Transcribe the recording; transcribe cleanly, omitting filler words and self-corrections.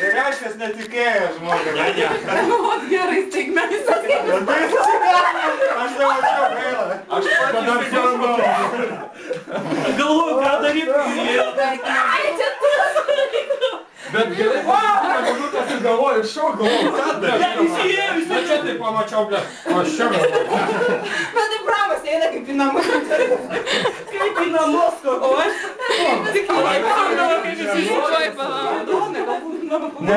Reiškias netikėjo žmogus. Ot gerai, staigmenis. Labai susigalvo. Aš nemačiau gaila. Aš pats susigalvau. Galvoju, ką daryti. Ai, čia tu. Bet gerai, aš sugalvoju, šokau. Ką daryti? Bet čia tai pamačiau, bet aš čia galvoju. Bet tai bravas eina kaip į namus. Kaip į namus, o aš... Tik į namus. Kaip įsižiūrėjai, palauk. Ne,